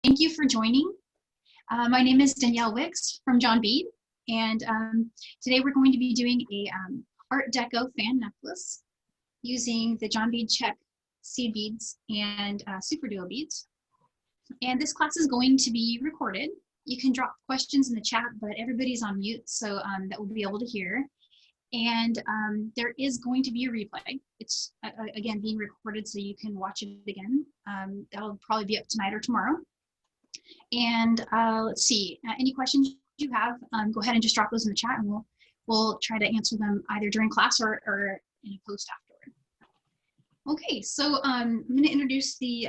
Thank you for joining. My name is Danielle Wicks from John Bead, and today we're going to be doing a Art Deco fan necklace using the John Bead Czech seed beads and Superduo beads. And this class is going to be recorded. You can drop questions in the chat, but everybody's on mute, so that we'll be able to hear. And there is going to be a replay. It's, again, being recorded so you can watch it again. That'll probably be up tonight or tomorrow. And let's see, any questions you have, go ahead and just drop those in the chat, and we'll try to answer them either during class or in a post afterward. Okay, so I'm going to introduce the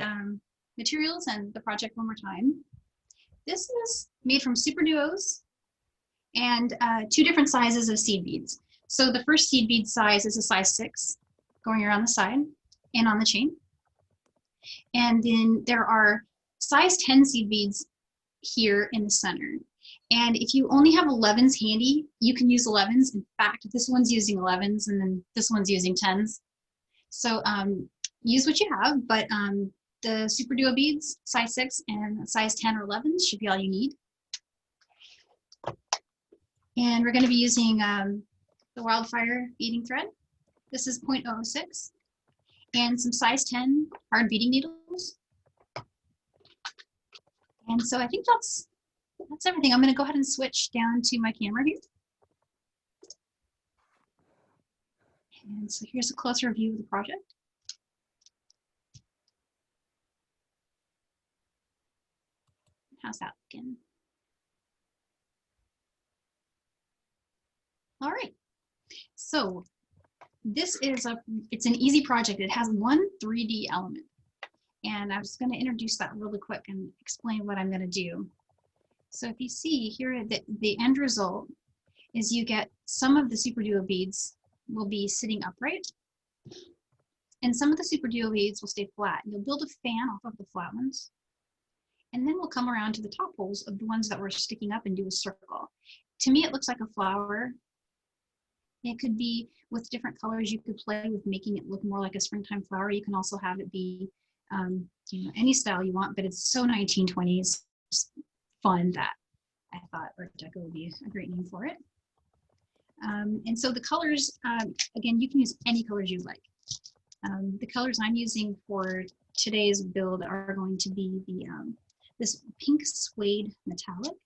materials and the project one more time. This is made from Superduos and 2 different sizes of seed beads. So the first seed bead size is a size 6, going around the side and on the chain. And then there are size 10 seed beads here in the center. And if you only have 11s handy, you can use 11s. In fact, this one's using 11s and then this one's using 10s. So use what you have, but the Superduo beads, size 6 and size 10 or 11s should be all you need. And we're going to be using the WildFire beading thread. This is 0.006 and some size 10 hard beading needles. And so I think that's everything. I'm going to go ahead and switch down to my camera here. And so here's a closer view of the project. How's that looking? All right. So this is it's an easy project. It has one 3D element. And I was going to introduce that really quick and explain what I'm going to do. So if you see here, the end result is you get some of the Superduo beads will be sitting upright, and some of the Superduo beads will stay flat. You'll build a fan off of the flat ones, and then we'll come around to the top holes of the ones that were sticking up and do a circle. To me, it looks like a flower. It could be with different colors. You could play with making it look more like a springtime flower. You can also have it be you know, any style you want, but it's so 1920s fun that I thought Art Deco would be a great name for it. And so the colors, again, you can use any colors you like. The colors I'm using for today's build are going to be the this pink suede metallic.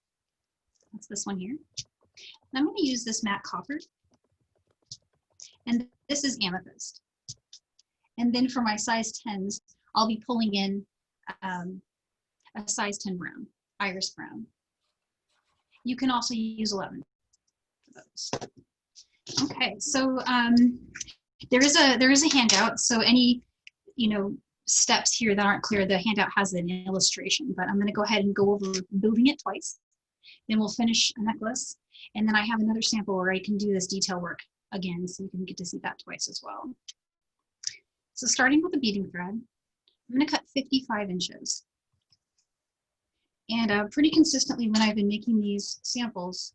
That's this one here. And I'm going to use this matte copper. And this is amethyst. And then for my size 10s, I'll be pulling in a size 10 brown, iris brown. You can also use 11 for those. Okay, so there is a handout. So any steps here that aren't clear, the handout has an illustration. But I'm going to go ahead and go over building it twice. Then we'll finish a necklace, and then I have another sample where I can do this detail work again, so you can get to see that twice as well. So starting with the beading thread, I'm going to cut 55 inches. And pretty consistently when I've been making these samples,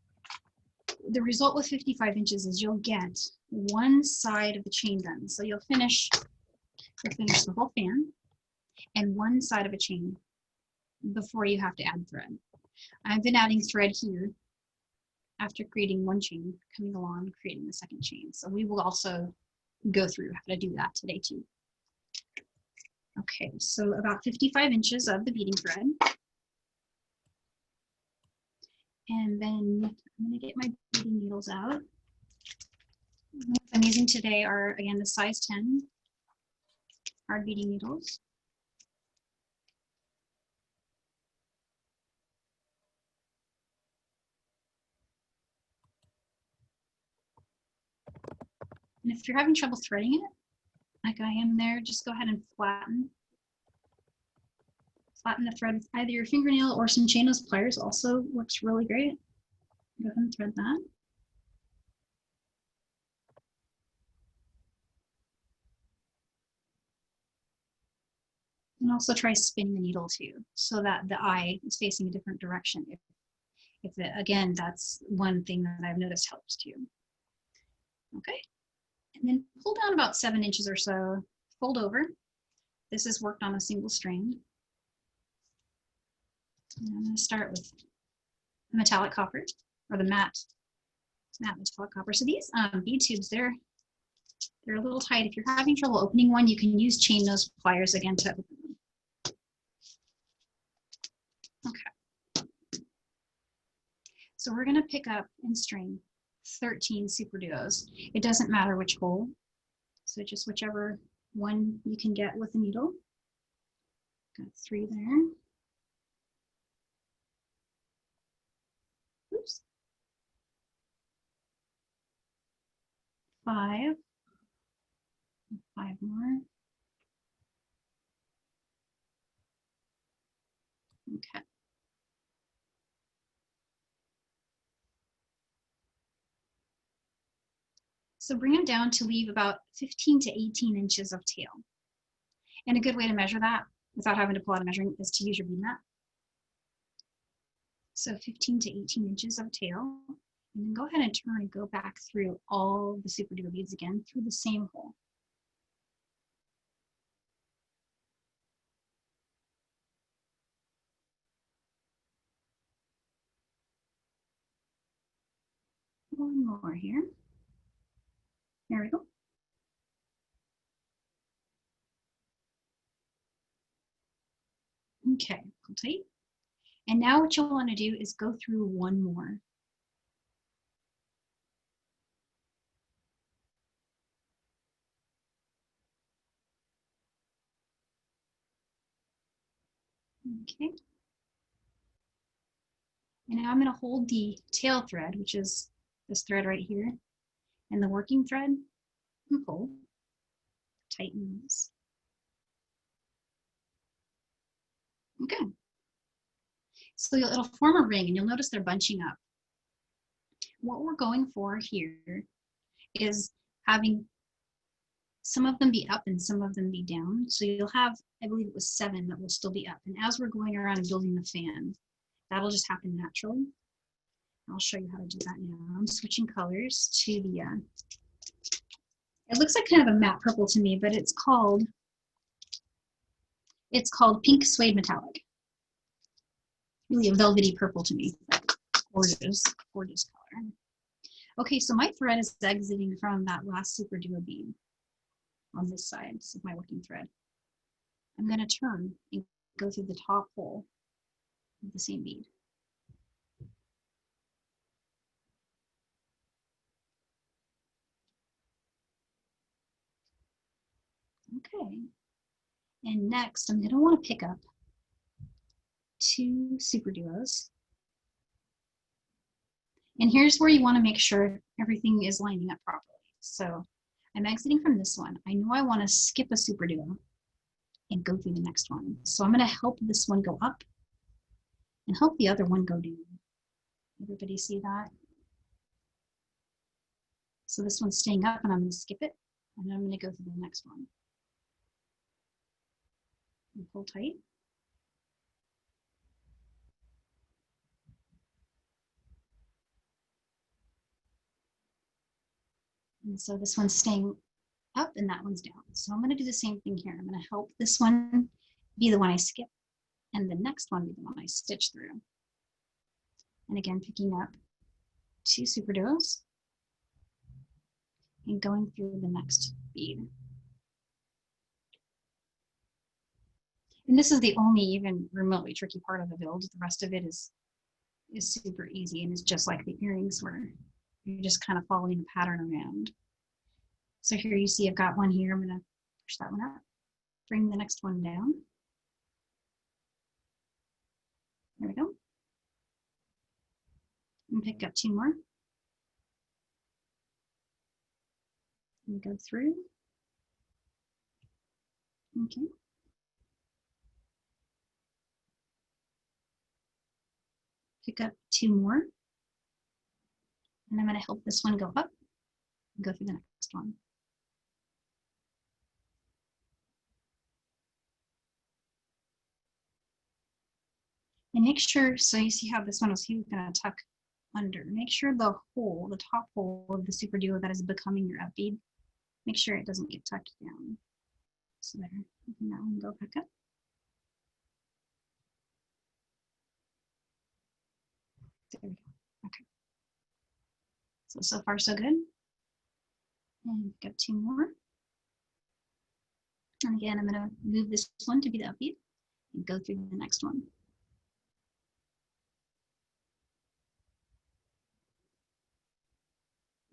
the result with 55 inches is you'll get one side of the chain done. So you'll finish the whole fan and one side of a chain before you have to add thread. I've been adding thread here after creating one chain, coming along, creating the second chain. So we will also go through how to do that today too. Okay, so about 55 inches of the beading thread. And then I'm going to get my beading needles out. What I'm using today are, again, the size 10 hard beading needles. And if you're having trouble threading it, like I am there, just go ahead and flatten the thread with either your fingernail or some chainless pliers. Also works really great. Go ahead and thread that. And also try spinning the needle too, so that the eye is facing a different direction. If it, again, that's one thing that I've noticed helps too. Okay. And then pull down about 7 inches or so, fold over. This is worked on a single strand. And I'm going to start with the metallic copper, or the matte metallic copper. So these bead tubes, they're a little tight. If you're having trouble opening one, you can use chain nose pliers again to open them. Okay. So we're going to pick up and string 13 Superduos. It doesn't matter which hole. So just whichever one you can get with a needle. Got 3 there. Oops. 5. 5 more. Okay. So bring them down to leave about 15 to 18 inches of tail. And a good way to measure that without having to pull out a measuring is to use your bead mat. So 15 to 18 inches of tail. And then go ahead and turn and go back through all the Superduo beads again through the same hole. One more here. There we go. Okay, pull tight. And now what you'll want to do is go through one more. Okay. And now I'm going to hold the tail thread, which is this thread right here, and the working thread, and pull, tighten this. Okay. So it'll form a ring, and you'll notice they're bunching up. What we're going for here is having some of them be up and some of them be down. So you'll have, I believe it was 7 that will still be up. And as we're going around and building the fan, that'll just happen naturally. I'll show you how to do that now. I'm switching colors to the, it looks like kind of a matte purple to me, but it's called Pink Suede Metallic. Really a velvety purple to me. Gorgeous, gorgeous color. Okay, so my thread is exiting from that last Superduo bead on this side. This is my working thread. I'm going to turn and go through the top hole of the same bead. Okay, and next I'm going to want to pick up 2 Superduos. And here's where you want to make sure everything is lining up properly. So I'm exiting from this one. I know I want to skip a Superduo and go through the next one. So I'm going to help this one go up and help the other one go down. Everybody see that? So this one's staying up and I'm going to skip it. And then I'm going to go through the next one. And pull tight. And so this one's staying up and that one's down. So I'm going to do the same thing here. I'm going to help this one be the one I skip and the next one be the one I stitch through. And again, picking up 2 Superduos and going through the next bead. And this is the only even remotely tricky part of the build. The rest of it is super easy and it's just like the earrings where you're just kind of following the pattern around. So here you see I've got one here. I'm going to push that one up, bring the next one down. There we go. And pick up 2 more. And go through. Okay. Pick up 2 more. And I'm going to help this one go up and go through the next one. And make sure, so you see how this one was going to tuck under. Make sure the hole, the top hole of the Superduo that is becoming your up bead, make sure it doesn't get tucked down. So there, that one go back up. There we go. Okay. So far so good. And got 2 more. And again, I'm going to move this one to be the up bead and go through the next one.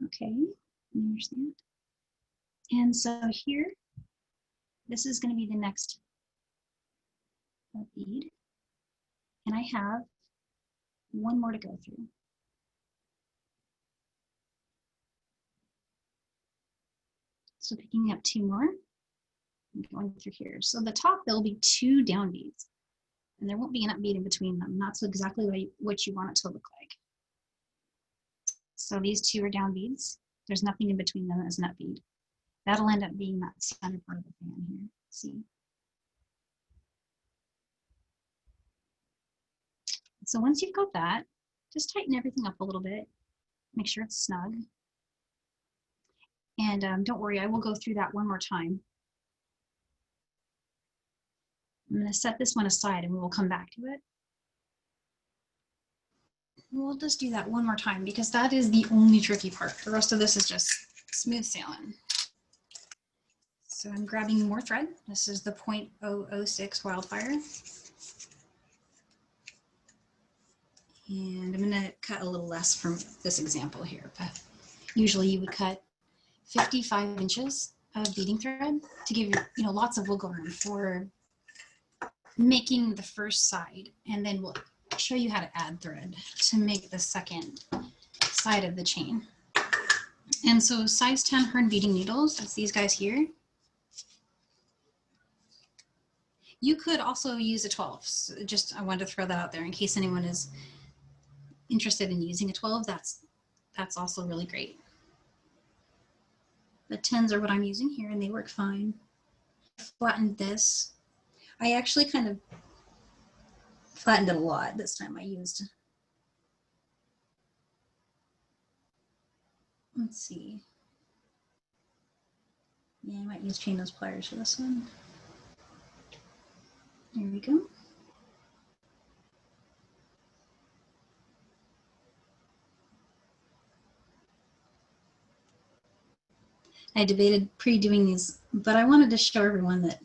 Okay, there's that. And so here, this is going to be the next bead. And I have 1 more to go through. So picking up 2 more and going through here. So the top, there'll be 2 down beads, and there won't be an up bead in between them. That's exactly what you want it to look like. So these 2 are down beads. There's nothing in between them as an up bead. That'll end up being that center part of the fan here. See? So once you've got that, just tighten everything up a little bit. Make sure it's snug. And don't worry, I will go through that one more time. I'm going to set this one aside and we will come back to it. We'll just do that one more time because that is the only tricky part. The rest of this is just smooth sailing. So I'm grabbing more thread. This is the 0.006 WildFire. And I'm going to cut a little less from this example here, but usually you would cut 55 inches of beading thread to give you lots of wiggle room for making the first side, and then we'll show you how to add thread to make the second side of the chain. And so size 10 Hearn beading needles, that's these guys here. You could also use a 12. So I wanted to throw that out there in case anyone is interested in using a 12. That's also really great. The 10s are what I'm using here, and they work fine. Flattened this. I actually kind of flattened it a lot this time. I used, let's see. Yeah, I might use chain nose pliers for this one. There we go. I debated pre-doing these, but I wanted to show everyone that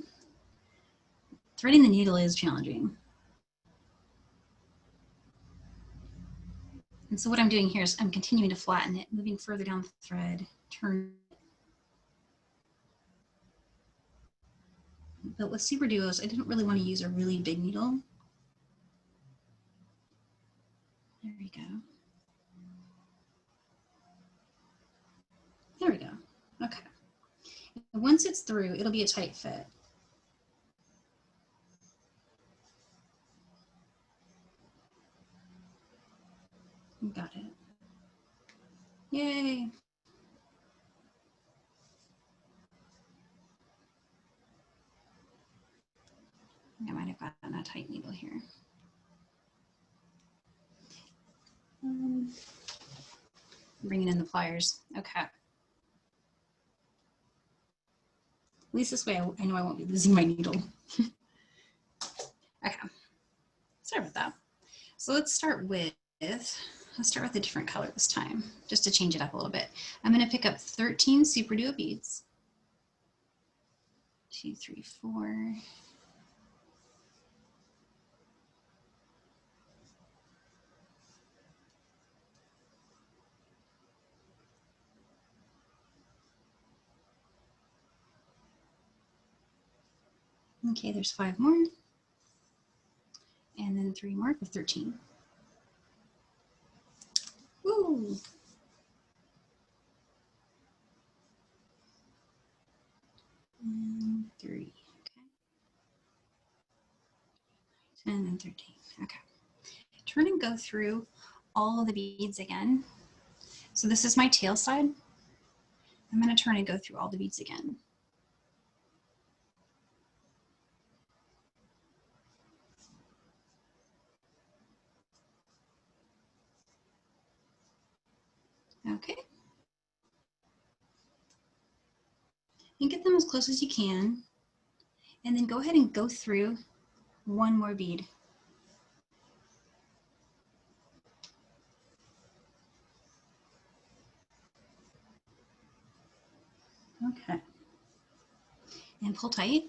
threading the needle is challenging. And so what I'm doing here is I'm continuing to flatten it, moving further down the thread, turn. But with Superduos, I didn't really want to use a really big needle. There we go. There we go. Okay. And once it's through, it'll be a tight fit. Got it. Yay. I might have gotten a tight needle here. Bringing in the pliers. Okay. At least this way I know I won't be losing my needle. Okay. Sorry about that. So let's start with a different color this time, just to change it up a little bit. I'm going to pick up 13 Superduo beads. 2, 3, 4. Okay, there's 5 more. And then 3 more for 13. Woo! And 3, okay. And then 13, okay. Turn and go through all of the beads again. So this is my tail side. I'm going to turn and go through all the beads again. Okay. And get them as close as you can. And then go ahead and go through 1 more bead. Okay. And pull tight.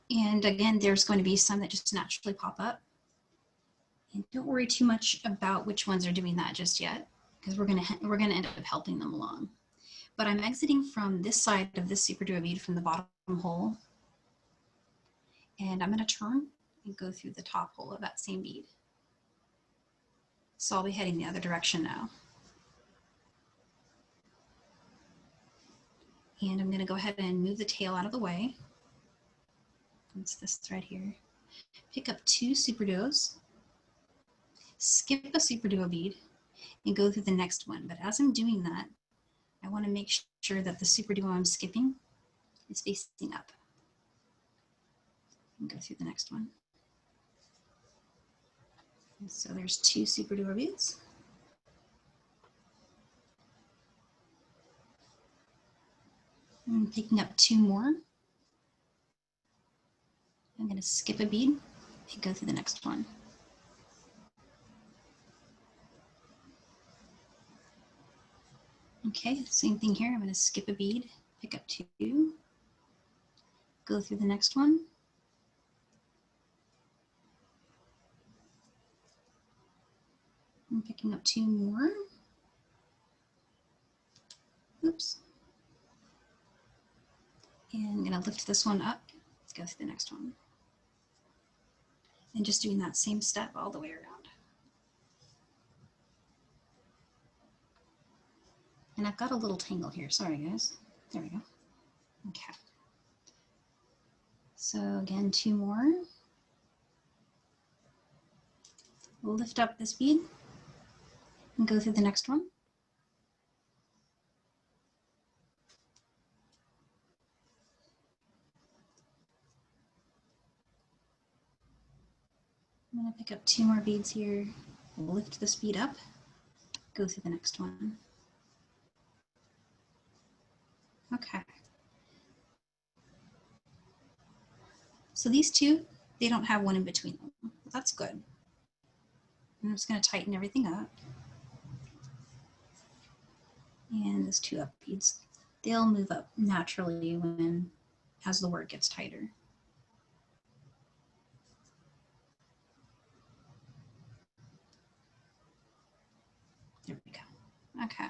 And again, there's going to be some that just naturally pop up. And don't worry too much about which ones are doing that just yet, because we're gonna end up helping them along. But I'm exiting from this side of this Superduo bead from the bottom hole. And I'm gonna turn and go through the top hole of that same bead. So I'll be heading the other direction now. And I'm gonna go ahead and move the tail out of the way. It's this thread here. Pick up 2 Superduos, skip a Superduo bead, and go through the next one. But as I'm doing that, I want to make sure that the Superduo I'm skipping is facing up. And go through the next one. And so there's 2 Superduo beads. I'm picking up 2 more. I'm going to skip a bead and go through the next one. Okay, same thing here. I'm going to skip a bead, pick up 2, go through the next one. I'm picking up 2 more. Oops. And I'm going to lift this one up. Let's go through the next one. And just doing that same step all the way around. And I've got a little tangle here. Sorry, guys. There we go. Okay. So again, 2 more. We'll lift up this bead and go through the next one. I'm going to pick up 2 more beads here. We'll lift this bead up, go through the next one. Okay. So these 2, they don't have one in between them. That's good. I'm just going to tighten everything up. And those 2 up beads, they'll move up naturally as the word gets tighter. There we go. Okay.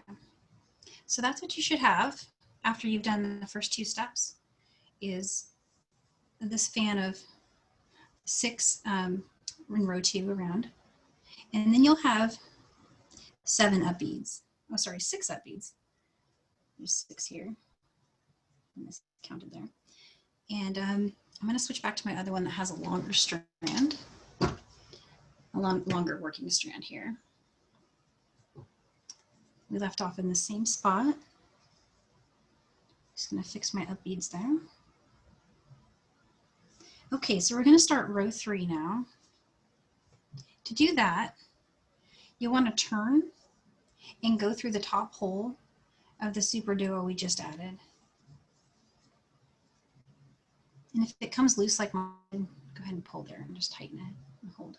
So that's what you should have after you've done the first 2 steps, is this fan of 6 in row 2 around. And then you'll have 7 up beads. Oh, sorry, 6 up beads. There's 6 here. I miscounted there. And I'm going to switch back to my other one that has a longer strand, a longer working strand here. We left off in the same spot. Just going to fix my up beads there. Okay, so we're going to start row 3 now. To do that, you want to turn and go through the top hole of the Superduo we just added. And if it comes loose like mine, go ahead and pull there and just tighten it and hold.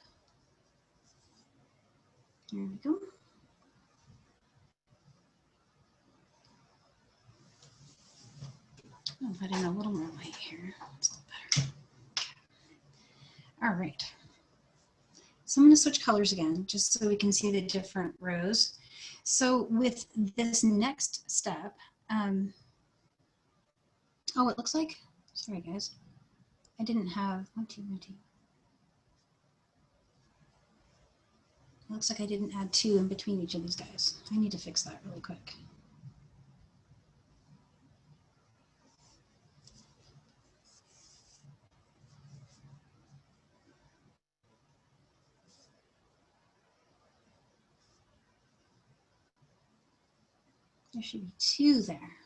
There we go. I'll put in a little more light here. That's a little better. All right. So I'm going to switch colors again, just so we can see the different rows. So with this next step, oh, it looks like, sorry guys, I didn't have, it looks like I didn't add 2 in between each of these guys. I need to fix that really quick. There should be 2 there.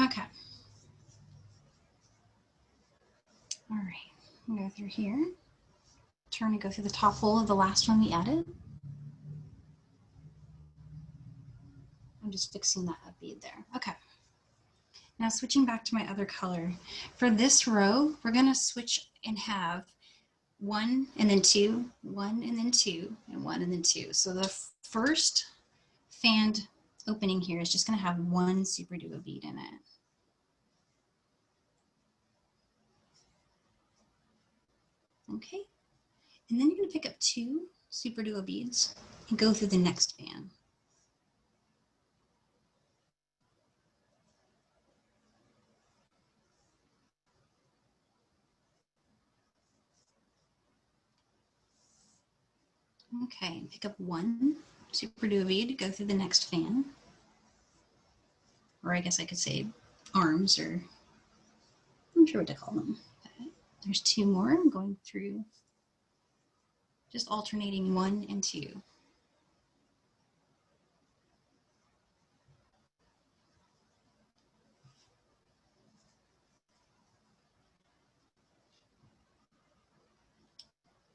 Okay. All right, I'm gonna go through here. Turn and go through the top hole of the last one we added. I'm just fixing that up bead there. Okay. Now switching back to my other color. For this row, we're gonna switch and have 1 and then 2, 1 and then 2, and 1 and then 2. So the first fanned opening here is just going to have one Superduo bead in it. Okay, and then you're going to pick up 2 Superduo beads and go through the next fan. Okay, pick up 1 Superduo bead, go through the next fan. Or I guess I could say arms, or I'm not sure what to call them. But there's 2 more. I'm going through, just alternating 1 and 2.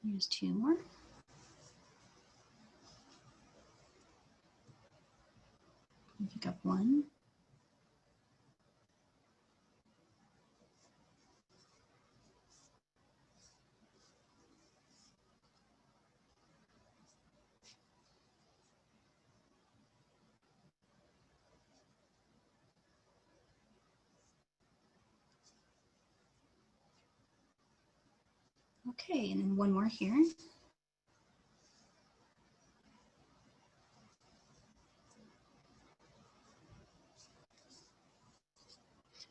There's 2 more. Pick up 1. Okay, and then 1 more here.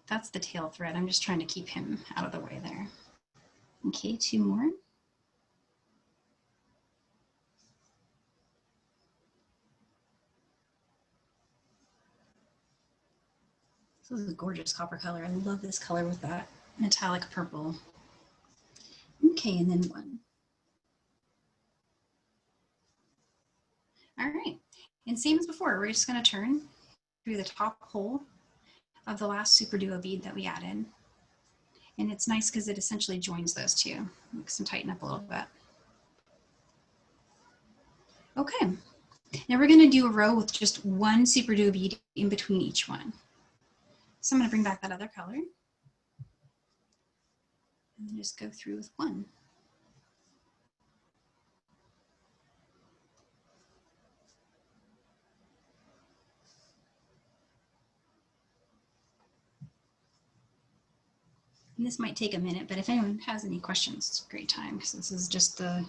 That's the tail thread. I'm just trying to keep him out of the way there. Okay, 2 more. This is a gorgeous copper color. I love this color with that metallic purple. Okay, and then 1. All right, and same as before, we're just going to turn through the top hole of the last Superduo bead that we added. And it's nice because it essentially joins those 2. Makes them tighten up a little bit. Okay, now we're going to do a row with just 1 Superduo bead in between each one. So I'm going to bring back that other color and just go through with 1. And this might take a minute, but if anyone has any questions, it's a great time because this is just the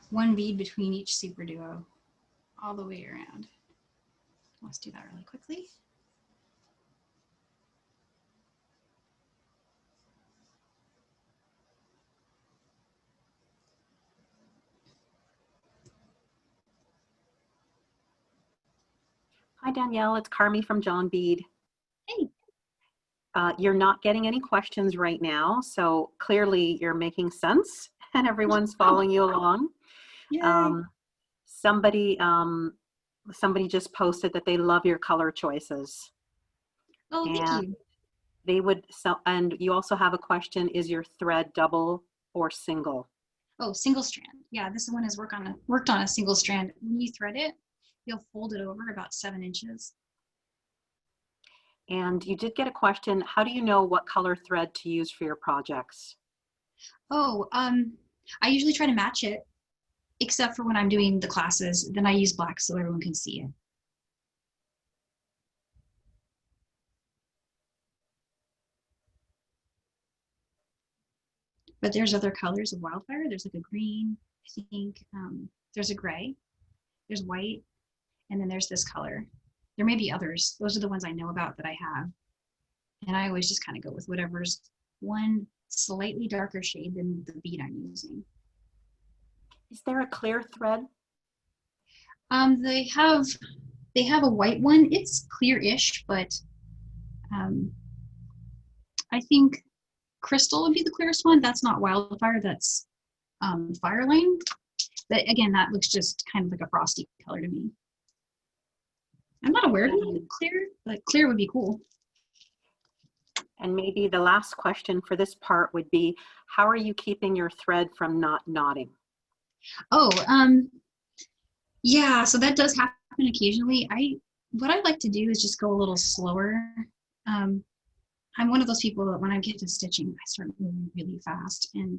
1 bead between each Superduo all the way around. Let's do that really quickly. Hi, Danielle. It's Carmi from John Bead. Hey. You're not getting any questions right now, so clearly you're making sense and everyone's following you along. Somebody just posted that they love your color choices. Oh, thank you. They would, and you also have a question, is your thread double or single? Oh, single strand. Yeah, this one is worked on a single strand. When you thread it, you'll fold it over about 7 inches. And you did get a question, how do you know what color thread to use for your projects? Oh, I usually try to match it, except for when I'm doing the classes, then I use black so everyone can see it. But there's other colors of WildFire. There's like a green, I think, there's a gray, there's white, and then there's this color. There may be others. Those are the ones I know about that I have. And I always just kind of go with whatever's one slightly darker shade than the bead I'm using. Is there a clear thread? They have a white one. It's clear-ish, but I think Crystal would be the clearest one. That's not WildFire, that's Fireline. But again, that looks just kind of like a frosty color to me. I'm not aware of any clear, but clear would be cool. And maybe the last question for this part would be, how are you keeping your thread from not knotting? Oh, yeah, so that does happen occasionally. What I like to do is just go a little slower. I'm one of those people that when I get to stitching, I start moving really fast, and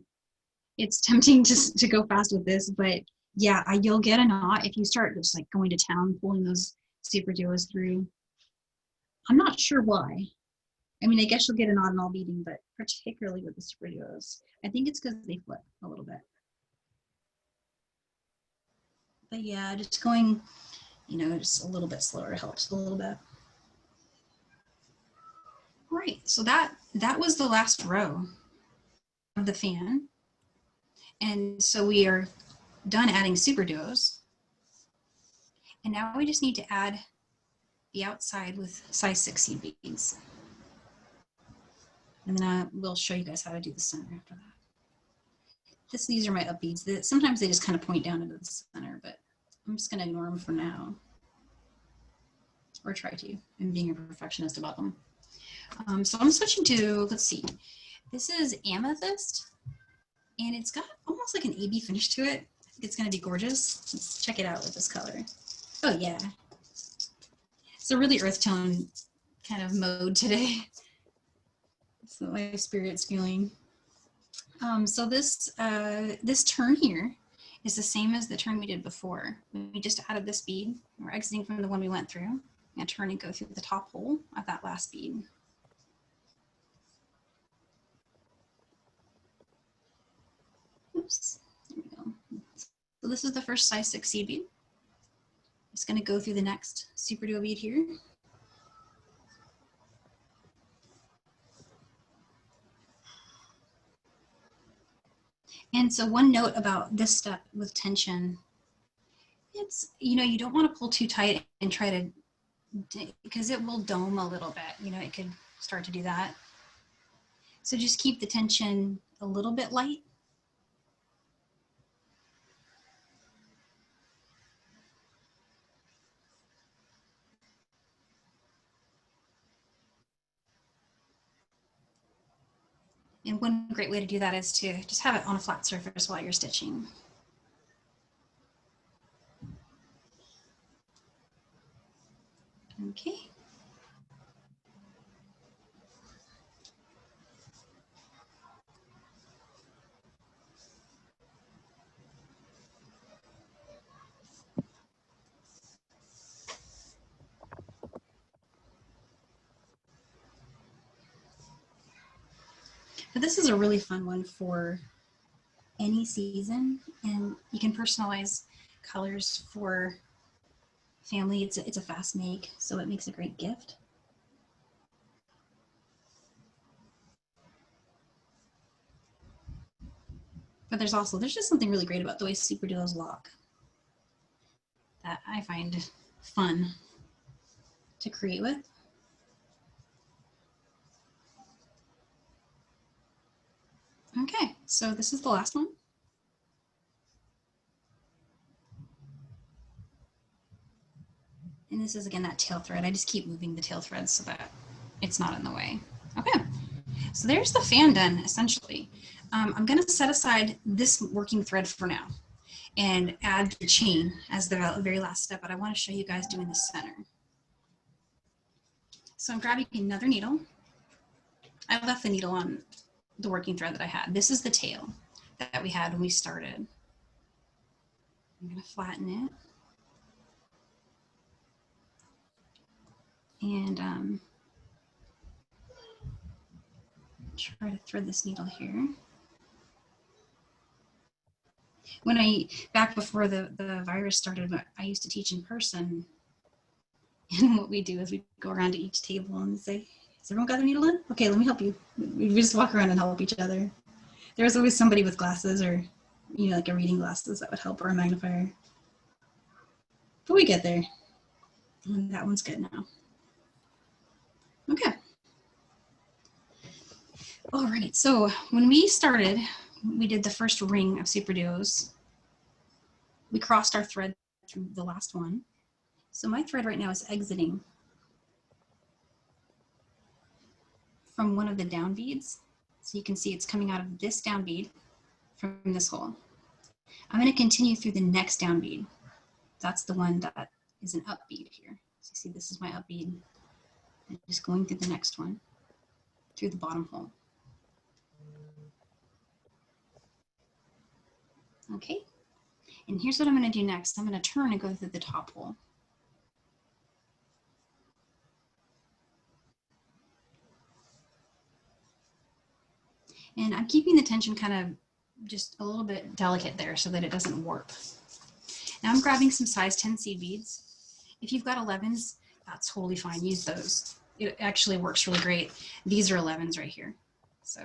it's tempting to go fast with this, but yeah, you'll get a knot if you start just like going to town, pulling those Superduos through. I'm not sure why. I mean, I guess you'll get an odd and all beading, but particularly with the Superduos, I think it's because they flip a little bit. But yeah, just going, you know, just a little bit slower helps a little bit. All right, so that was the last row of the fan. And so we are done adding Superduos. And now we just need to add the outside with size 6 seed beads. And then I will show you guys how to do the center after that. These are my up beads. Sometimes they just kind of point down into the center, but I'm just gonna ignore them for now. Or try to. I'm being a perfectionist about them. So I'm switching to, let's see. This is Amethyst, and it's got almost like an AB finish to it. I think it's gonna be gorgeous. Let's check it out with this color. Oh yeah. It's a really earth tone kind of mode today. That's what my spirit's feeling. So this turn here is the same as the turn we did before. We just added this bead. We're exiting from the one we went through. I'm gonna turn and go through the top hole of that last bead. Oops, there we go. So this is the first size 6 seed bead. Just gonna go through the next Superduo bead here. And so one note about this step with tension, it's, you know, you don't want to pull too tight and try to, because it will dome a little bit, you know, it could start to do that. So just keep the tension a little bit light. And one great way to do that is to just have it on a flat surface while you're stitching. Okay. But this is a really fun one for any season, and you can personalize colors for family. It's a fast make, so it makes a great gift. But there's just something really great about the way Superduos lock that I find fun to create with. Okay, so this is the last one. And this is, again, that tail thread. I just keep moving the tail thread so that it's not in the way. Okay, so there's the fan done, essentially. I'm gonna set aside this working thread for now and add the chain as the very last step, but I wanna show you guys doing the center. So I'm grabbing another needle. I left the needle on the working thread that I had. This is the tail that we had when we started. I'm gonna flatten it. And try to thread this needle here. When back before the virus started, I used to teach in person. And what we do is we go around to each table and say, has everyone got their needle in? Okay, let me help you. We just walk around and help each other. There was always somebody with glasses or, you know, like a reading glasses that would help, or a magnifier. But we get there. And that one's good now. Okay. All right, so when we started, we did the first ring of Superduos. We crossed our thread through the last one. So my thread right now is exiting from one of the down beads. So you can see it's coming out of this down bead from this hole. I'm going to continue through the next down bead. That's the one that is an up bead here. So you see this is my up bead. And just going through the next one, through the bottom hole. Okay, and here's what I'm going to do next. I'm going to turn and go through the top hole. And I'm keeping the tension kind of just a little bit delicate there so that it doesn't warp. Now I'm grabbing some size 10 seed beads. If you've got 11s, that's totally fine. Use those. It actually works really great. These are 11s right here. So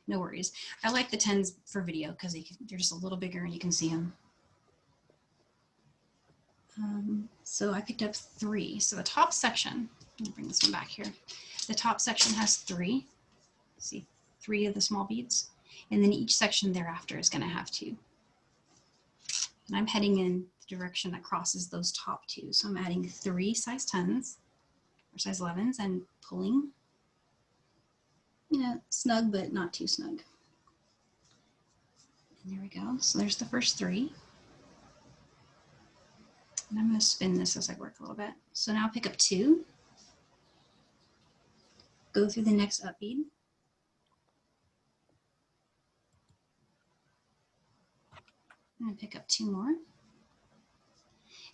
no worries. I like the 10s for video because they're just a little bigger and you can see them. So I picked up 3. So the top section, let me bring this one back here. The top section has 3. See, 3 of the small beads. And then each section thereafter is going to have 2. And I'm heading in the direction that crosses those top 2. So I'm adding 3 size 10s or size 11s and pulling, you know, snug, but not too snug. And there we go. So there's the first 3. And I'm going to spin this as I work a little bit. So now I'll pick up 2, go through the next up bead, and pick up 2 more.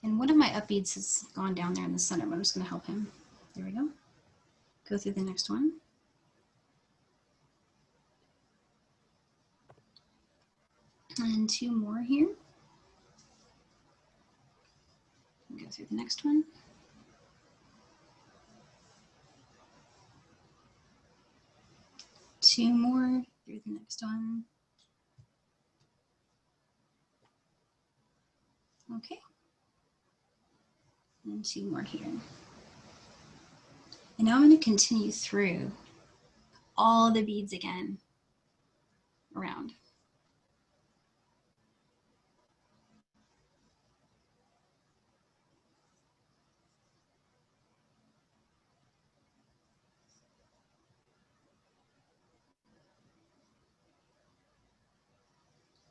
And one of my up beads has gone down there in the center, but I'm just going to help him. There we go. Go through the next one. And 2 more here. Go through the next one. Two more through the next one. Okay. And 2 more here. And now I'm going to continue through all the beads again around.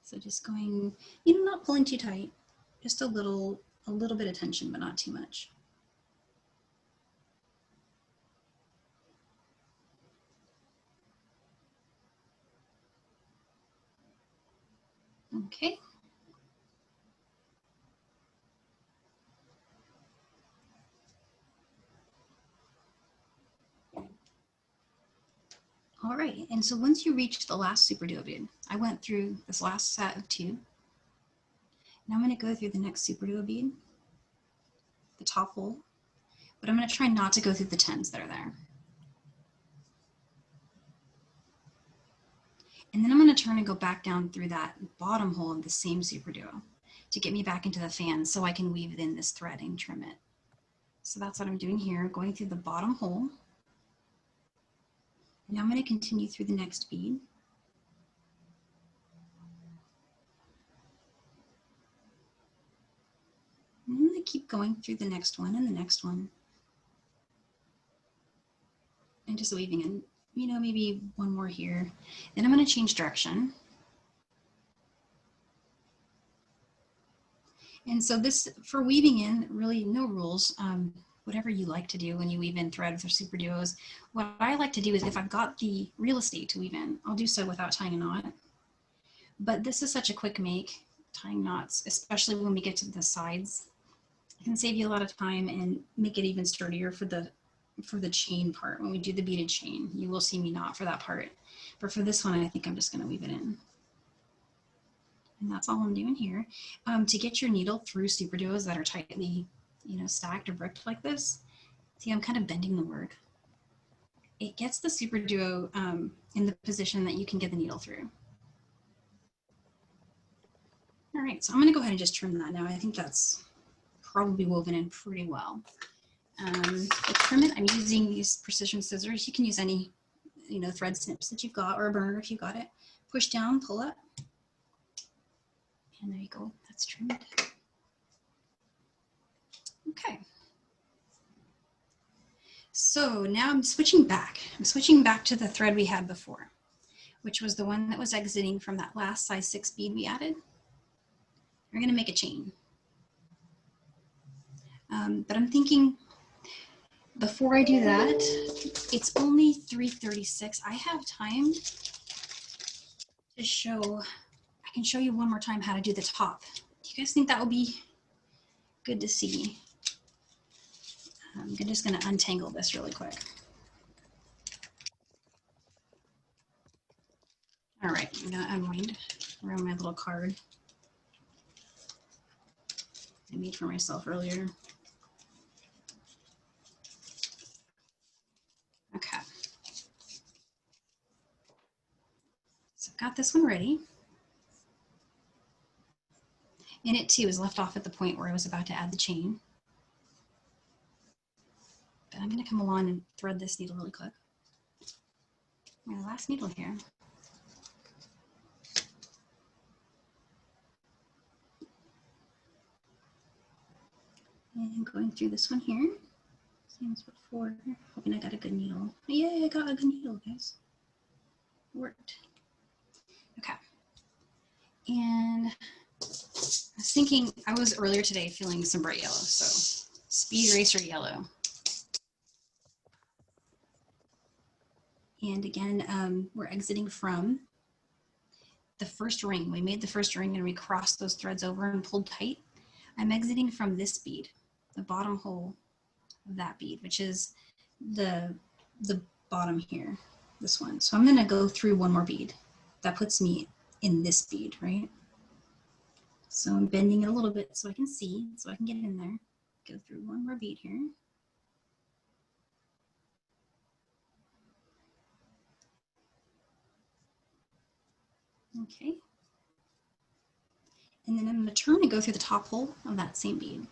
So just going, you know, not pulling too tight, just a little bit of tension, but not too much. Okay. All right, and so once you reach the last Superduo bead, I went through this last set of 2. Now I'm going to go through the next Superduo bead, the top hole, but I'm going to try not to go through the 10s that are there. And then I'm going to turn and go back down through that bottom hole of the same Superduo to get me back into the fan so I can weave in this thread and trim it. So that's what I'm doing here, going through the bottom hole. Now I'm going to continue through the next bead. And I'm going to keep going through the next one and the next one. And just weaving in, you know, maybe one more here. Then I'm going to change direction. And so this, for weaving in, really no rules. Whatever you like to do when you weave in threads or Superduos. What I like to do is if I've got the real estate to weave in, I'll do so without tying a knot. But this is such a quick make, tying knots, especially when we get to the sides. It can save you a lot of time and make it even sturdier for the chain part. When we do the beaded chain, you will see me knot for that part. But for this one, I think I'm just going to weave it in. And that's all I'm doing here. To get your needle through Superduos that are tightly, you know, stacked or bricked like this, see, I'm kind of bending the word. It gets the Superduo in the position that you can get the needle through. All right, so I'm going to go ahead and just trim that now. I think that's probably woven in pretty well. To trim it, I'm using these precision scissors. You can use any, you know, thread snips that you've got, or a burner if you've got it. Push down, pull up. And there you go, that's trimmed. Okay. So now I'm switching back. I'm switching back to the thread we had before, which was the one that was exiting from that last size 6 bead we added. We're gonna make a chain. But I'm thinking before I do that, it's only 3:36. I have time to show, I can show you one more time how to do the top. Do you guys think that would be good to see? I'm just gonna untangle this really quick. All right, I'm gonna unwind around my little card I made for myself earlier. Okay. So I've got this one ready. And it too is left off at the point where I was about to add the chain. But I'm gonna come along and thread this needle really quick. My last needle here. And going through this one here. Same as before. Hoping I got a good needle. Yay, I got a good needle, guys. It worked. Okay. And I was thinking, I was earlier today feeling some bright yellow, so Speed Racer yellow. And again, we're exiting from the first ring. We made the first ring and we crossed those threads over and pulled tight. I'm exiting from this bead, the bottom hole of that bead, which is the bottom here, this one. So I'm gonna go through one more bead. That puts me in this bead, right? So I'm bending it a little bit so I can see, so I can get in there. Go through one more bead here. Okay. And then I'm going to turn and go through the top hole of that same bead.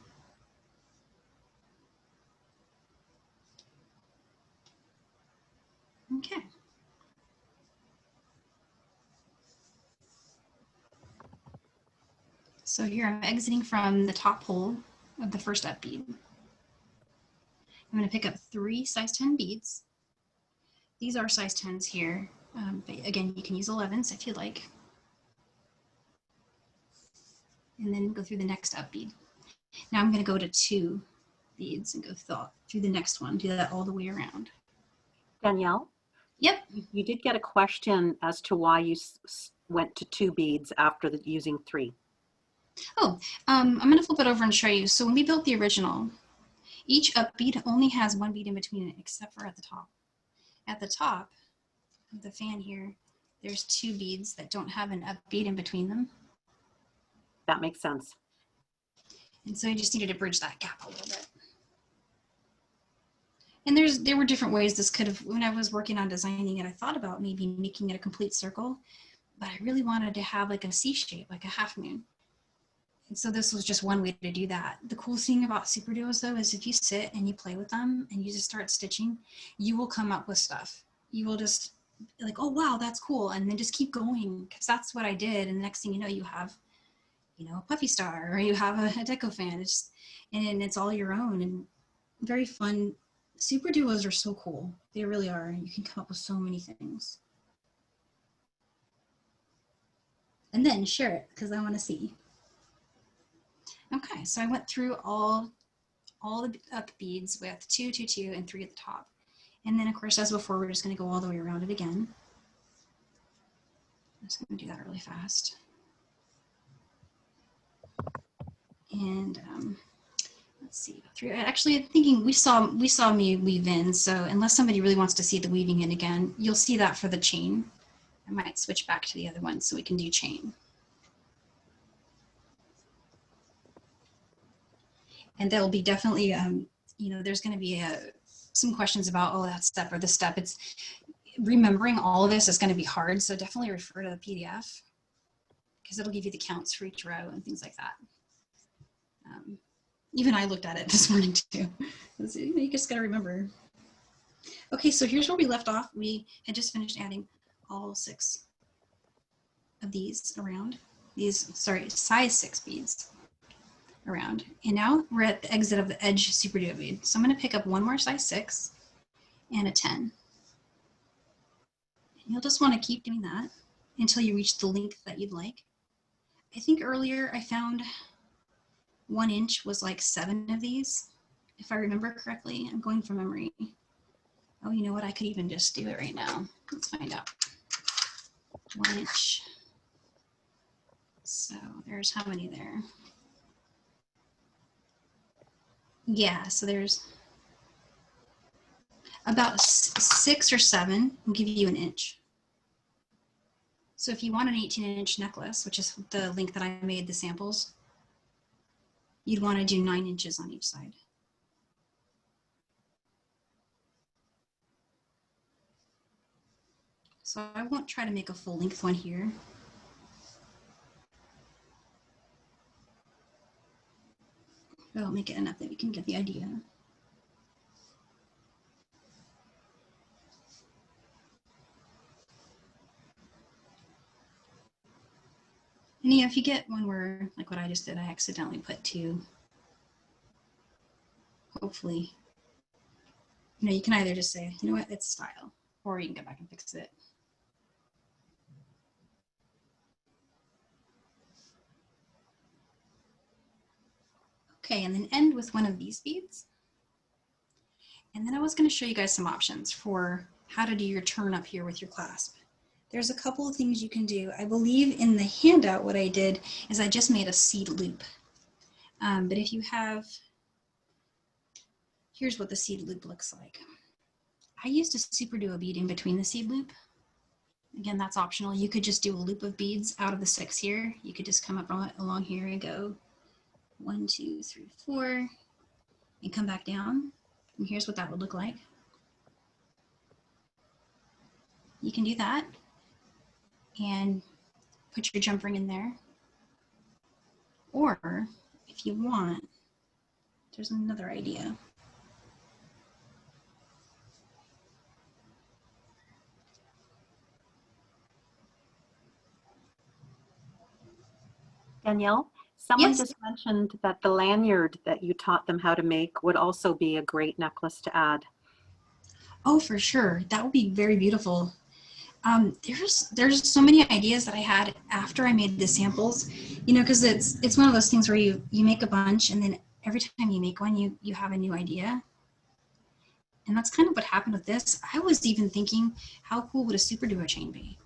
Okay. So here I'm exiting from the top hole of the first up bead. I'm going to pick up 3 size 10 beads. These are size 10s here. But again, you can use 11s if you like. And then go through the next up bead. Now I'm going to go to 2 beads and go through the next one. Do that all the way around. Danielle? Yep. You did get a question as to why you went to 2 beads after using 3. Oh, I'm going to flip it over and show you. So when we built the original, each up bead only has 1 bead in between it, except for at the top. At the top of the fan here, there's 2 beads that don't have an up bead in between them. That makes sense. And so I just needed to bridge that gap a little bit. And there were different ways this could have, when I was working on designing it, I thought about maybe making it a complete circle, but I really wanted to have like a C shape, like a half moon. And so this was just one way to do that. The cool thing about Superduos though is if you sit and you play with them and you just start stitching, you will come up with stuff. You will just like, oh wow, that's cool. And then just keep going, because that's what I did. And the next thing you know, you have, you know, a puffy star, or you have a Deco fan. It's just, and it's all your own and very fun. Superduos are so cool. They really are. You can come up with so many things. And then share it, because I want to see. Okay, so I went through all the up beads with 2, 2, 2, and 3 at the top. And then of course, as before, we're just going to go all the way around it again. I'm just going to do that really fast. And let's see, actually I'm thinking we saw me weave in, so unless somebody really wants to see the weaving in again, you'll see that for the chain. I might switch back to the other one so we can do chain. And there'll be definitely, you know, there's going to be some questions about, oh, that step or this step. It's remembering all of this is going to be hard, so definitely refer to the PDF, because it'll give you the counts for each row and things like that. Even I looked at it this morning too. You just got to remember. Okay, so here's where we left off. We had just finished adding all 6 of these around. These, sorry, size 6 beads around. And now we're at the exit of the edge Superduo bead. So I'm going to pick up one more size 6 and a 10. And you'll just want to keep doing that until you reach the length that you'd like. I think earlier I found 1 inch was like 7 of these, if I remember correctly. I'm going from memory. Oh, you know what? I could even just do it right now. Let's find out. 1 inch. So there's how many there? Yeah, so there's about 6 or 7 will give you 1 inch. So if you want an 18-inch necklace, which is the length that I made the samples, you'd want to do 9 inches on each side. So I won't try to make a full length one here. But I'll make it enough that we can get the idea. And yeah, if you get one where, like what I just did, I accidentally put 2, hopefully, you know, you can either just say, you know what, it's style, or you can go back and fix it. Okay, and then end with one of these beads. And then I was going to show you guys some options for how to do your turn up here with your clasp. There's a couple of things you can do. I believe in the handout what I did is I just made a seed loop. But if you have, here's what the seed loop looks like. I used a Superduo bead in between the seed loop. Again, that's optional. You could just do a loop of beads out of the 6 here. You could just come up along here and go 1, 2, 3, 4, and come back down. And here's what that would look like. You can do that and put your jump ring in there. Or if you want, there's another idea. Danielle, someone Yes. just mentioned that the lanyard that you taught them how to make would also be a great necklace to add. Oh, for sure. That would be very beautiful. There's so many ideas that I had after I made the samples, you know, because it's one of those things where you make a bunch and then every time you make one, you have a new idea. And that's kind of what happened with this. I was even thinking, how cool would a Superduo chain be?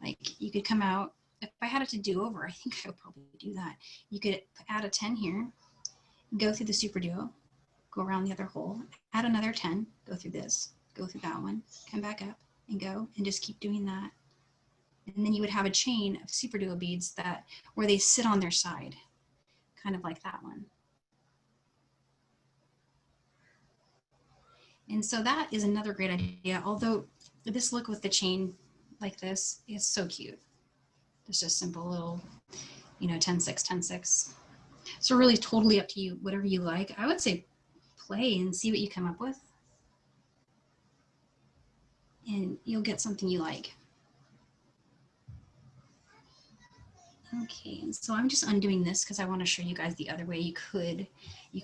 Like you could come out, if I had it to do over, I think I would probably do that. You could add a 10 here, go through the Superduo, go around the other hole, add another 10, go through this, go through that one, come back up and go and just keep doing that. And then you would have a chain of Superduo beads that where they sit on their side, kind of like that one. And so that is another great idea. Although this look with the chain like this is so cute. It's just simple little, you know, 10, 6, 10, 6. So really totally up to you, whatever you like. I would say play and see what you come up with. And you'll get something you like. Okay, and so I'm just undoing this because I want to show you guys the other way you could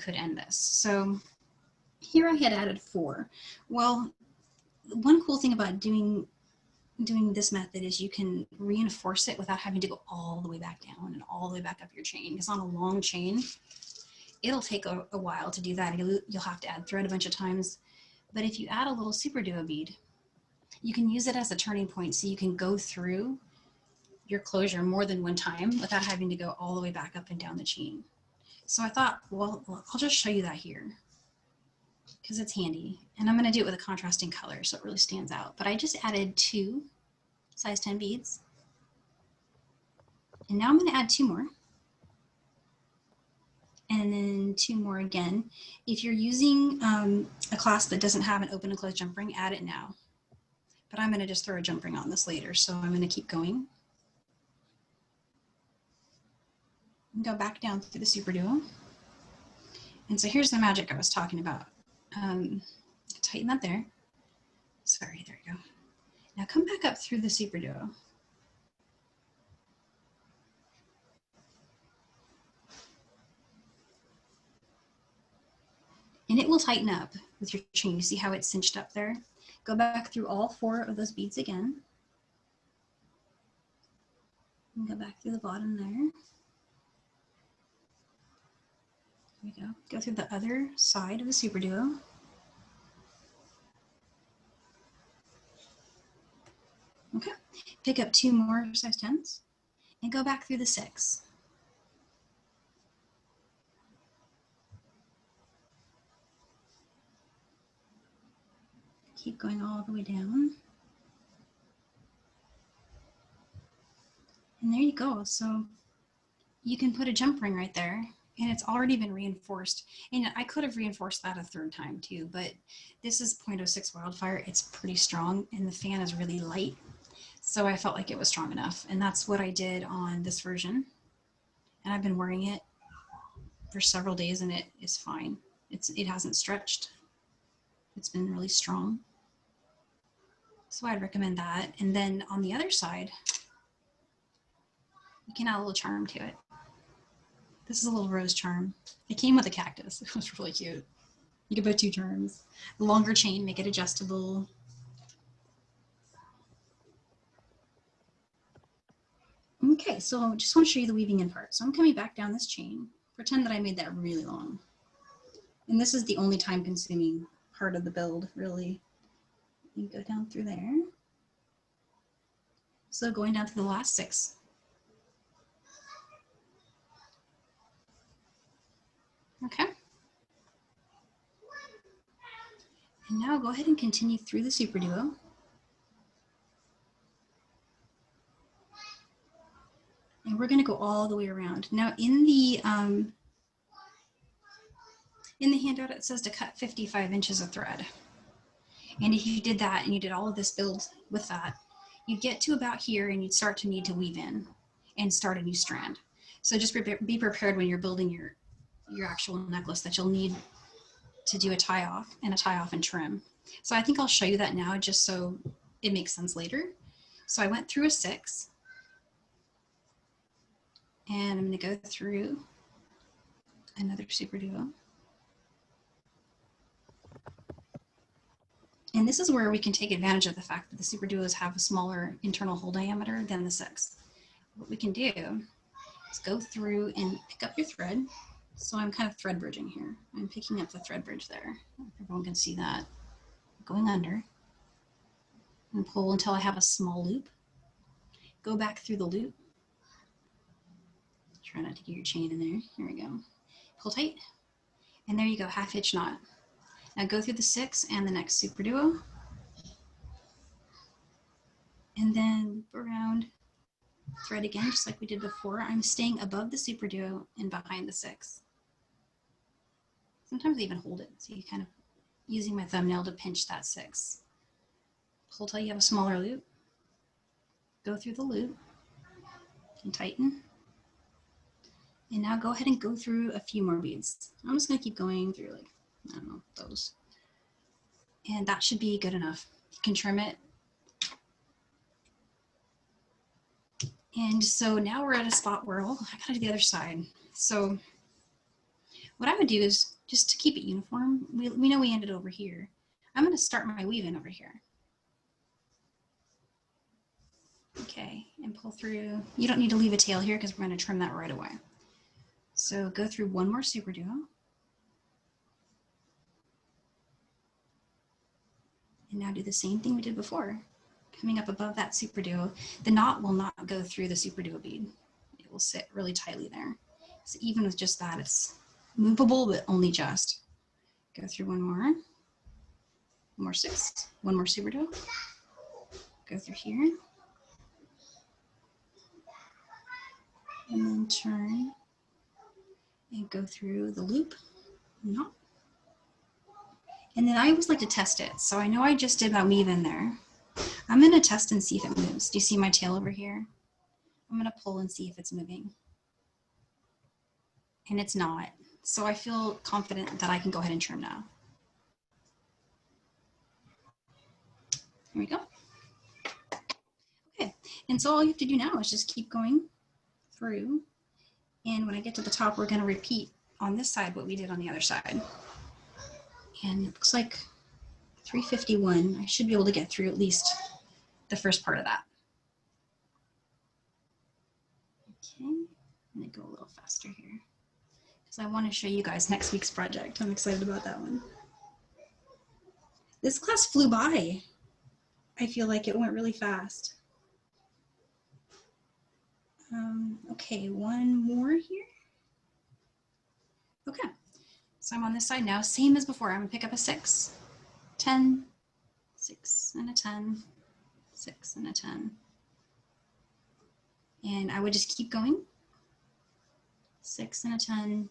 end this. So here I had added 4. Well, one cool thing about doing this method is you can reinforce it without having to go all the way back down and all the way back up your chain. Because on a long chain, it'll take a while to do that. You'll have to add thread a bunch of times. But if you add a little Superduo bead, you can use it as a turning point so you can go through your closure more than one time without having to go all the way back up and down the chain. So I thought, well, I'll just show you that here because it's handy. And I'm going to do it with a contrasting color so it really stands out. But I just added 2 size 10 beads. And now I'm going to add 2 more. And then 2 more again. If you're using a clasp that doesn't have an open and closed jump ring, add it now. But I'm going to just throw a jump ring on this later. So I'm going to keep going. And go back down through the Superduo. And so here's the magic I was talking about. Tighten that there. Sorry, there you go. Now come back up through the Superduo. And it will tighten up with your chain. You see how it's cinched up there? Go back through all 4 of those beads again. And go back through the bottom there. There we go. Go through the other side of the Superduo. Okay. Pick up 2 more size 10s and go back through the 6. Keep going all the way down. And there you go. So you can put a jump ring right there, and it's already been reinforced. And I could have reinforced that a third time too, but this is 0.06 WildFire. It's pretty strong, and the fan is really light. So I felt like it was strong enough, and that's what I did on this version. And I've been wearing it for several days, and it is fine. It hasn't stretched. It's been really strong. So I'd recommend that. And then on the other side, you can add a little charm to it. This is a little rose charm. It came with a cactus. It was really cute. You could put 2 charms. The longer chain, make it adjustable. Okay, so I just want to show you the weaving in part. So I'm coming back down this chain. Pretend that I made that really long. And this is the only time consuming part of the build, really. You go down through there. So going down to the last 6. Okay. And now go ahead and continue through the Superduo. And we're going to go all the way around. Now in the handout, it says to cut 55 inches of thread. And if you did that and you did all of this build with that, you'd get to about here and you'd start to need to weave in and start a new strand. So just be prepared when you're building your actual necklace that you'll need to do a tie off and trim. So I think I'll show you that now just so it makes sense later. So I went through a 6. And I'm going to go through another Superduo. And this is where we can take advantage of the fact that the Superduos have a smaller internal hole diameter than the 6. What we can do is go through and pick up your thread. So I'm kind of thread bridging here. I'm picking up the thread bridge there. Everyone can see that. Going under and pull until I have a small loop. Go back through the loop. Try not to get your chain in there. Here we go. Pull tight. And there you go, 1/2 hitch knot. Now go through the 6 and the next Superduo. And then loop around, thread again, just like we did before. I'm staying above the Superduo and behind the 6. Sometimes I even hold it. So you kind of using my thumbnail to pinch that 6. Pull till you have a smaller loop. Go through the loop and tighten. And now go ahead and go through a few more beads. I'm just gonna keep going through like, I don't know, those. And that should be good enough. You can trim it. And so now we're at a spot where, oh, I gotta do the other side. So what I would do is, just to keep it uniform, we know we ended over here. I'm gonna start my weave-in over here. Okay, and pull through. You don't need to leave a tail here because we're gonna trim that right away. So go through one more Superduo. And now do the same thing we did before. Coming up above that Superduo, the knot will not go through the Superduo bead. It will sit really tightly there. So even with just that, it's movable, but only just. Go through one more 6, one more Superduo. Go through here. And then turn and go through the loop, knot. And then I always like to test it. So I know I just did my weave in there. I'm gonna test and see if it moves. Do you see my tail over here? I'm gonna pull and see if it's moving. And it's not. So I feel confident that I can go ahead and trim now. Here we go. Okay, and so all you have to do now is just keep going through. And when I get to the top, we're gonna repeat on this side what we did on the other side. And it looks like 351. I should be able to get through at least the first part of that. Okay, I'm gonna go a little faster here because I want to show you guys next week's project. I'm excited about that one. This class flew by. I feel like it went really fast. Okay, one more here. Okay, so I'm on this side now, same as before. I'm gonna pick up a 6, 10, 6 and a 10, 6 and a 10. And I would just keep going. 6 and a 10.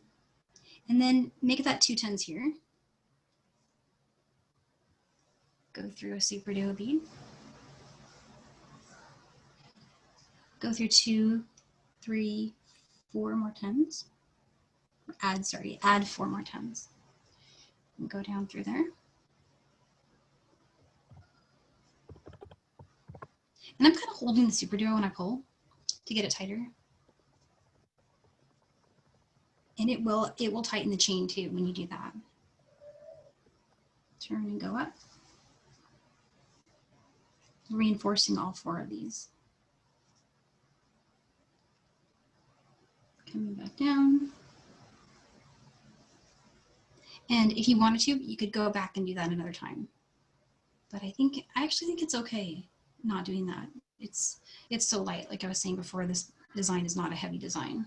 And then make that 2 10s here. Go through a Superduo bead. Go through 2, 3, 4 more 10s. Add 4 more 10s. And go down through there. And I'm kind of holding the Superduo when I pull to get it tighter. And it will tighten the chain too when you do that. Turn and go up. Reinforcing all 4 of these. Coming back down. And if you wanted to, you could go back and do that another time. But I actually think it's okay not doing that. It's so light. Like I was saying before, this design is not a heavy design.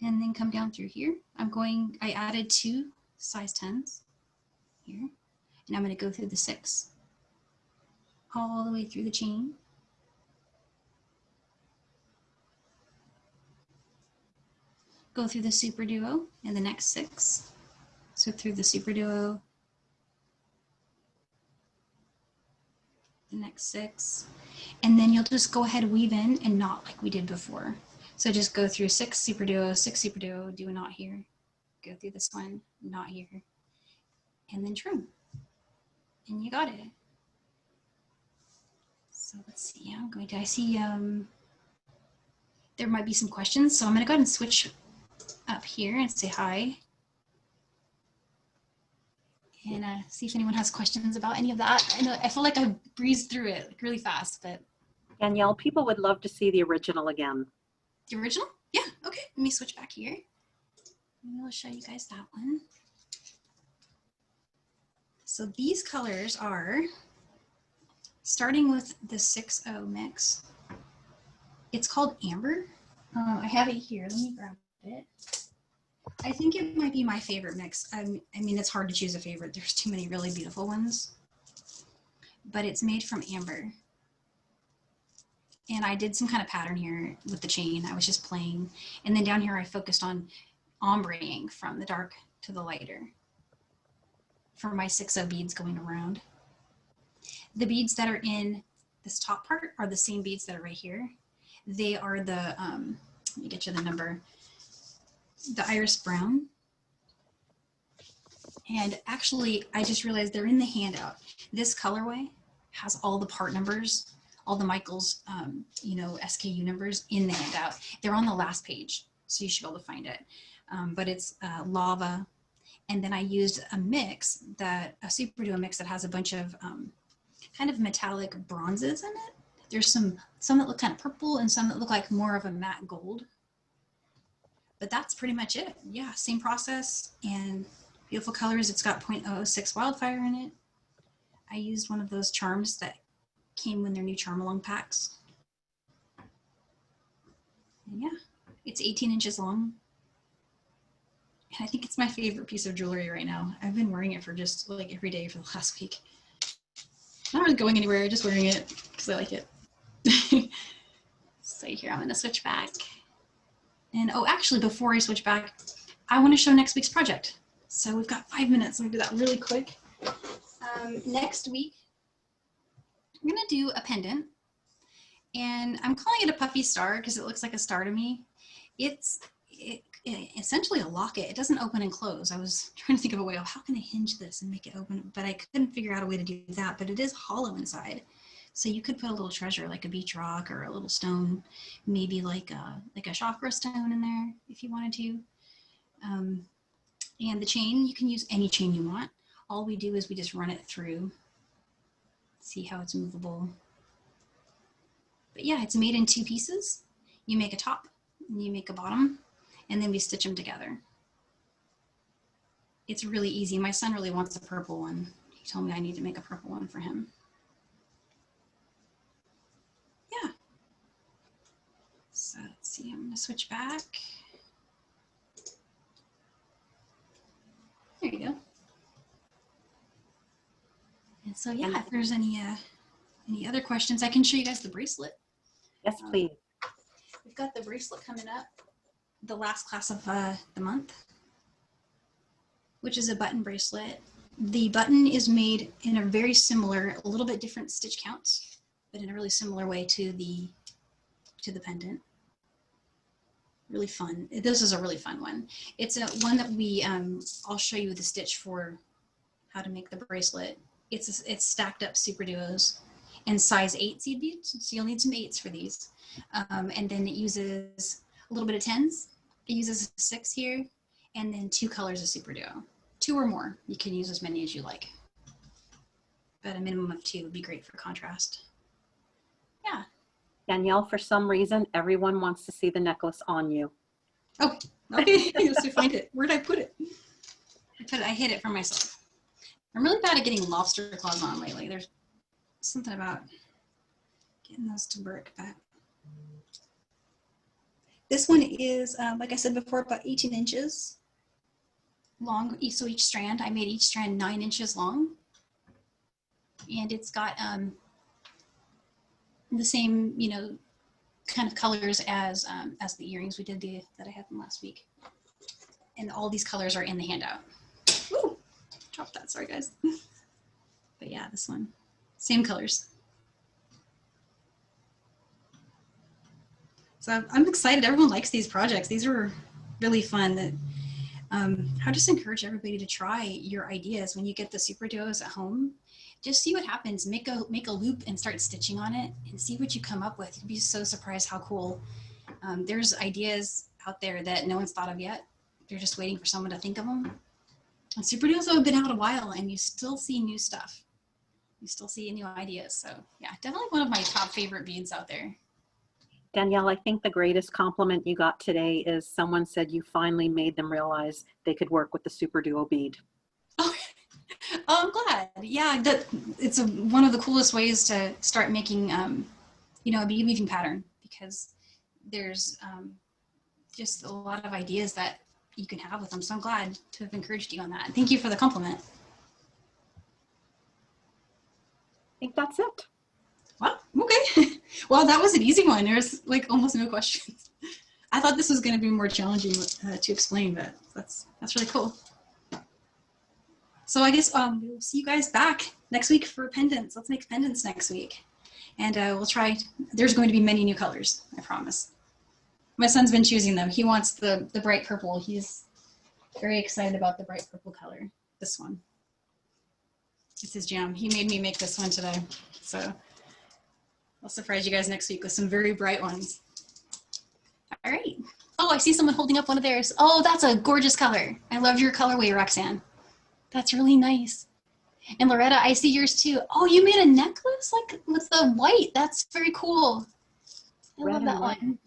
And then come down through here. I added 2 size 10s here. And I'm going to go through the 6 all the way through the chain. Go through the Superduo and the next 6. So through the Superduo, the next 6, and then you'll just go ahead and weave in and knot like we did before. So just go through 6 Superduo, do a knot here, go through this one, knot here, and then trim. And you got it. So let's see, I see there might be some questions, so I'm gonna go ahead and switch up here and say hi. And see if anyone has questions about any of that. I feel like I breezed through it like really fast, but. Danielle, people would love to see the original again. The original? Yeah, okay, let me switch back here. Maybe I'll show you guys that one. So these colors are, starting with the 6-0 mix. It's called Amber. I have it here, let me grab it. I think it might be my favorite mix. I mean, it's hard to choose a favorite. There's too many really beautiful ones. But it's made from amber. And I did some kind of pattern here with the chain. I was just playing. And then down here, I focused on ombreing from the dark to the lighter for my 6-0 beads going around. The beads that are in this top part are the same beads that are right here. They are the, let me get you the number. The Iris Brown. And actually, I just realized they're in the handout. This colorway has all the part numbers, all the Michaels, SKU numbers in the handout. They're on the last page, so you should be able to find it. But it's lava. And then I used a mix, a Superduo mix that has a bunch of kind of metallic bronzes in it. There's some that look kind of purple and some that look like more of a matte gold. But that's pretty much it. Yeah, same process and beautiful colors. It's got 0.006 WildFire in it. I used one of those charms that came when their new Charmalong packs. And yeah, it's 18 inches long. And I think it's my favorite piece of jewelry right now. I've been wearing it for just like every day for the last week. Not really going anywhere, just wearing it because I like it. So here, I'm gonna switch back. And oh, actually, before I switch back, I want to show next week's project. So we've got 5 minutes. Let me do that really quick. Next week, I'm going to do a pendant. And I'm calling it a puffy star because it looks like a star to me. It's essentially a locket. It doesn't open and close. I was trying to think of a way of how can I hinge this and make it open, but I couldn't figure out a way to do that. But it is hollow inside. So you could put a little treasure like a beach rock or a little stone, maybe like a chakra stone in there if you wanted to. And the chain, you can use any chain you want. All we do is we just run it through, see how it's movable. But yeah, it's made in 2 pieces. You make a top and you make a bottom, and then we stitch them together. It's really easy. My son really wants a purple one. He told me I need to make a purple one for him. Yeah. So let's see, I'm gonna switch back. There you go. And so yeah, if there's any other questions, I can show you guys the bracelet. Yes, please. we've got the bracelet coming up, the last class of the month, which is a button bracelet. The button is made in a very similar, a little bit different stitch counts, but in a really similar way to the pendant. Really fun. This is a really fun one. It's a one that I'll show you the stitch for how to make the bracelet. It's stacked up super duos and size 8 seed beads. So you'll need some 8s for these. And then it uses a little bit of 10s. It uses a 6 here, and then 2 colors of super duo. 2 or more. You can use as many as you like. But a minimum of 2 would be great for contrast. Yeah. Danielle, for some reason, everyone wants to see the necklace on you. Oh, okay. I have to find it. Where did I put it? I hid it from myself. I'm really bad at getting lobster claws on lately. There's something about getting those to work. But this one is, like I said before, about 18 inches long. So each strand, I made each strand 9 inches long. And it's got the same, you know, kind of colors as the earrings we did that I had from last week. And all these colors are in the handout. Ooh, dropped that, sorry guys. But yeah, this one, same colors. So I'm excited, everyone likes these projects. These are really fun. I just encourage everybody to try your ideas when you get the super duos at home. Just see what happens. Make a loop and start stitching on it and see what you come up with. You'll be so surprised how cool. There's ideas out there that no one's thought of yet. They're just waiting for someone to think of them. And super duos have been out a while, and you still see new stuff. You still see new ideas. So yeah, definitely one of my top favorite beads out there. Danielle, I think the greatest compliment you got today is someone said you finally made them realize they could work with the Super Duo bead. Oh, I'm glad. Yeah, it's one of the coolest ways to start making, you know, a bead weaving pattern, because there's just a lot of ideas that you can have with them. So I'm glad to have encouraged you on that. Thank you for the compliment. I think that's it. Well, okay. Well, that was an easy one. There's like almost no questions. I thought this was going to be more challenging to explain, but that's really cool. So I guess we'll see you guys back next week for pendants. Let's make pendants next week. And we'll try, there's going to be many new colors, I promise. My son's been choosing them. He wants the bright purple. He's very excited about the bright purple color, this one. It's his jam. He made me make this one today. So I'll surprise you guys next week with some very bright ones. All right. Oh, I see someone holding up one of theirs. Oh, that's a gorgeous color. I love your colorway, Roxanne. That's really nice. And Loretta, I see yours too. Oh, you made a necklace like with the white. That's very cool. I love that one.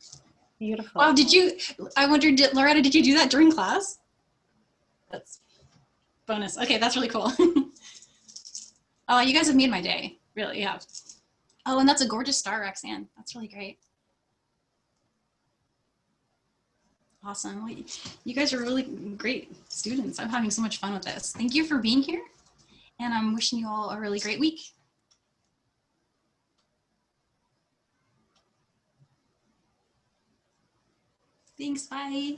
Beautiful. Wow, I wondered, Loretta, did you do that during class? That's bonus. Okay, that's really cool. Oh, you guys have made my day. Really, yeah. Oh, and that's a gorgeous star, Roxanne. That's really great. Awesome. Well, you guys are really great students. I'm having so much fun with this. Thank you for being here. And I'm wishing you all a really great week. Thanks, bye.